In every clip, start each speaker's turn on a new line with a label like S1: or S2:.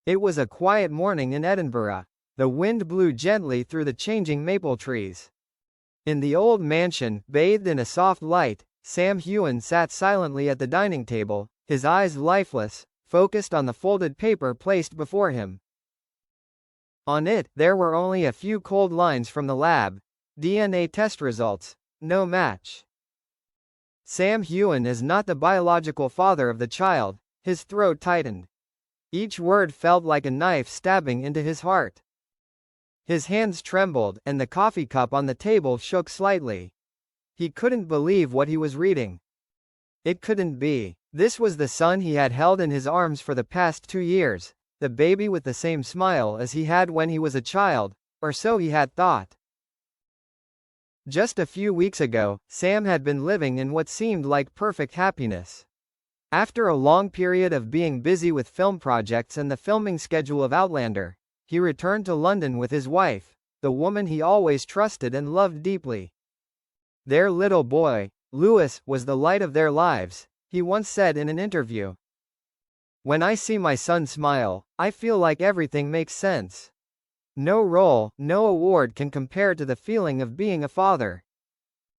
S1: It was a quiet morning in Edinburgh. The wind blew gently through the changing maple trees. In the old mansion, bathed in a soft light, Sam Heughan sat silently at the dining table, his eyes lifeless, focused on the folded paper placed before him. On it, there were only a few cold lines from the lab. DNA test results. No match. Sam Heughan is not the biological father of the child. His throat tightened. Each word felt like a knife stabbing into his heart. His hands trembled, and the coffee cup on the table shook slightly. He couldn't believe what he was reading. It couldn't be. This was the son he had held in his arms for the past 2 years, the baby with the same smile as he had when he was a child, or so he had thought. Just a few weeks ago, Sam had been living in what seemed like perfect happiness. After a long period of being busy with film projects and the filming schedule of Outlander, he returned to London with his wife, the woman he always trusted and loved deeply. Their little boy, Lewis, was the light of their lives, he once said in an interview. "When I see my son smile, I feel like everything makes sense. No role, no award can compare to the feeling of being a father.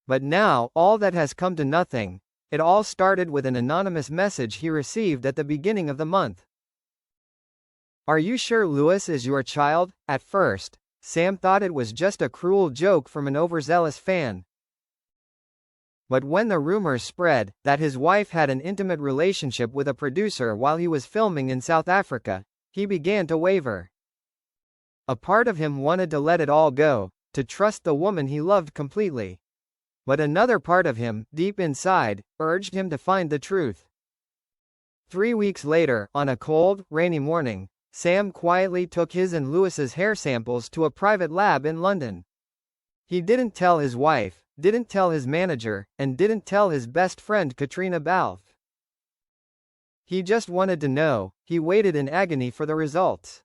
S1: But now, all that has come to nothing. It all started with an anonymous message he received at the beginning of the month. Are you sure Lewis is your child?" At first, Sam thought it was just a cruel joke from an overzealous fan. But when the rumors spread that his wife had an intimate relationship with a producer while he was filming in South Africa, he began to waver. A part of him wanted to let it all go, to trust the woman he loved completely. But another part of him, deep inside, urged him to find the truth. 3 weeks later, on a cold, rainy morning, Sam quietly took his and Lewis's hair samples to a private lab in London. He didn't tell his wife, didn't tell his manager, and didn't tell his best friend Katrina Balfe. He just wanted to know. He waited in agony for the results.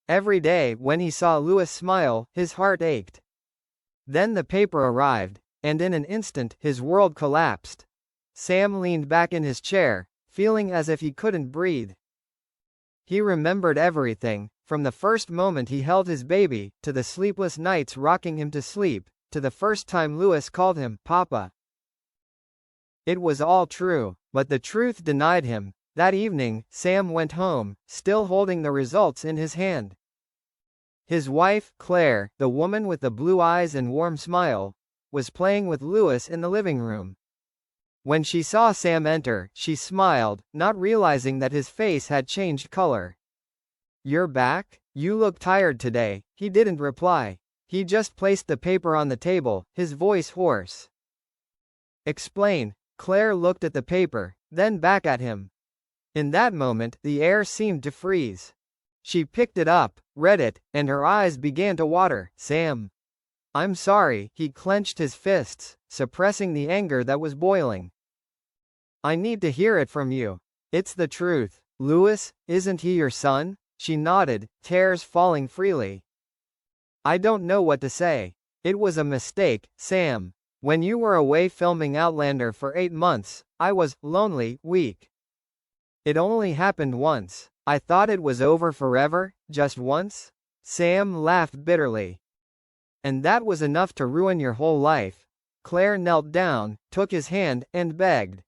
S1: Every day, when he saw Lewis smile, his heart ached. Then the paper arrived, and in an instant, his world collapsed. Sam leaned back in his chair, feeling as if he couldn't breathe. He remembered everything, from the first moment he held his baby, to the sleepless nights rocking him to sleep, to the first time Lewis called him Papa. It was all true, but the truth denied him. That evening, Sam went home, still holding the results in his hand. His wife, Claire, the woman with the blue eyes and warm smile, was playing with Lewis in the living room. When she saw Sam enter, she smiled, not realizing that his face had changed color. "You're back? You look tired today." He didn't reply. He just placed the paper on the table, his voice hoarse. "Explain." Claire looked at the paper, then back at him. In that moment, the air seemed to freeze. She picked it up, read it, and her eyes began to water. "Sam. I'm sorry." He clenched his fists, suppressing the anger that was boiling. "I need to hear it from you. It's the truth. Lewis, isn't he your son?" She nodded, tears falling freely. "I don't know what to say. It was a mistake, Sam. When you were away filming Outlander for 8 months, I was lonely, weak. It only happened once. I thought it was over forever, just once." Sam laughed bitterly. "And that was enough to ruin your whole life." Claire knelt down, took his hand, and begged.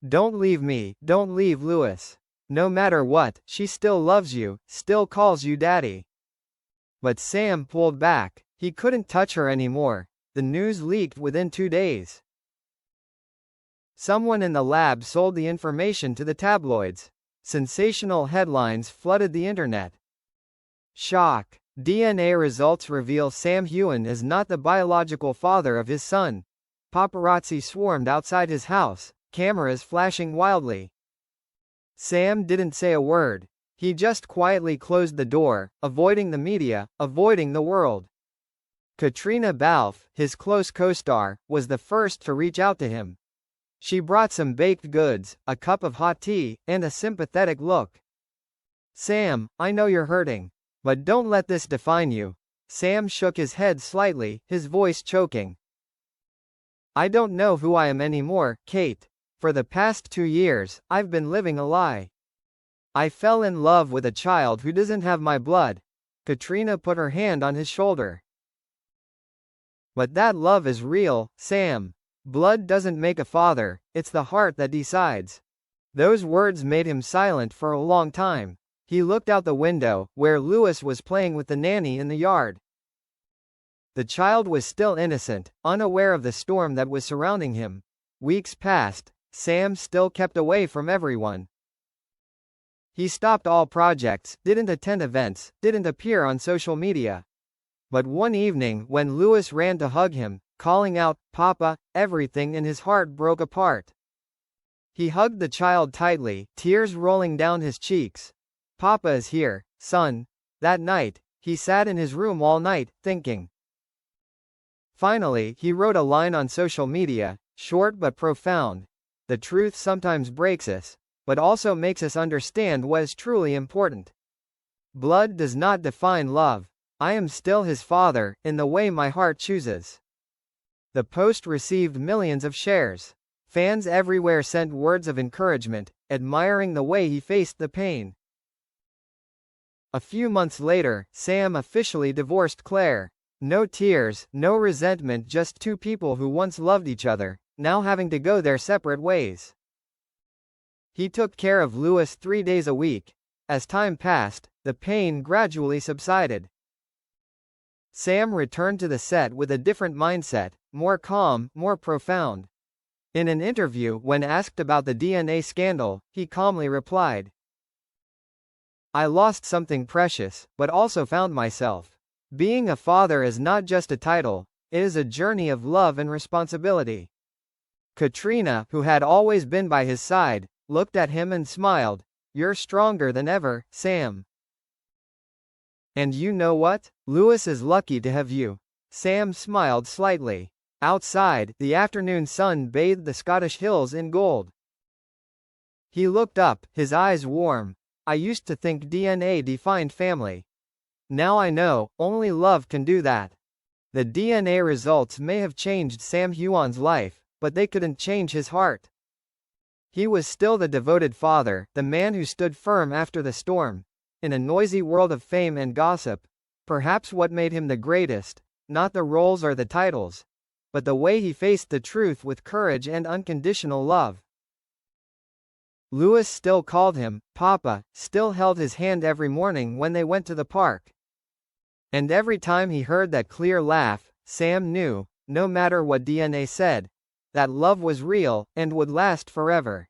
S1: "Don't leave me, don't leave Lewis. No matter what, she still loves you, still calls you daddy." But Sam pulled back. He couldn't touch her anymore. The news leaked within 2 days. Someone in the lab sold the information to the tabloids. Sensational headlines flooded the internet. Shock. DNA results reveal Sam Heughan is not the biological father of his son. Paparazzi swarmed outside his house, cameras flashing wildly. Sam didn't say a word. He just quietly closed the door, avoiding the media, avoiding the world. Katrina Balfe, his close co-star, was the first to reach out to him. She brought some baked goods, a cup of hot tea, and a sympathetic look. "Sam, I know you're hurting. But don't let this define you." Sam shook his head slightly, his voice choking. "I don't know who I am anymore, Kate. For the past 2 years, I've been living a lie. I fell in love with a child who doesn't have my blood. Katrina put her hand on his shoulder. But that love is real, Sam. Blood doesn't make a father, it's the heart that decides. Those words made him silent for a long time. He looked out the window, where Louis was playing with the nanny in the yard. The child was still innocent, unaware of the storm that was surrounding him. Weeks passed. Sam still kept away from everyone. He stopped all projects, didn't attend events, didn't appear on social media. But one evening, when Louis ran to hug him, calling out, "Papa," everything in his heart broke apart. He hugged the child tightly, tears rolling down his cheeks. "Papa is here, son." That night, he sat in his room all night, thinking. Finally, he wrote a line on social media, short but profound. The truth sometimes breaks us, but also makes us understand what is truly important. Blood does not define love. I am still his father, in the way my heart chooses. The post received millions of shares. Fans everywhere sent words of encouragement, admiring the way he faced the pain. A few months later, Sam officially divorced Claire. No tears, no resentment, just two people who once loved each other, now having to go their separate ways. He took care of Louis 3 days a week. As time passed, the pain gradually subsided. Sam returned to the set with a different mindset, more calm, more profound. In an interview, when asked about the DNA scandal, he calmly replied, "I lost something precious, but also found myself. Being a father is not just a title, it is a journey of love and responsibility." Katrina, who had always been by his side, looked at him and smiled. "You're stronger than ever, Sam. And you know what? Louis is lucky to have you." Sam smiled slightly. Outside, the afternoon sun bathed the Scottish hills in gold. He looked up, his eyes warm. "I used to think DNA defined family. Now I know, only love can do that." The DNA results may have changed Sam Heughan's life, but they couldn't change his heart. He was still the devoted father, the man who stood firm after the storm. In a noisy world of fame and gossip, perhaps what made him the greatest, not the roles or the titles, but the way he faced the truth with courage and unconditional love. Louis still called him Papa, still held his hand every morning when they went to the park. And every time he heard that clear laugh, Sam knew, no matter what DNA said, that love was real, and would last forever.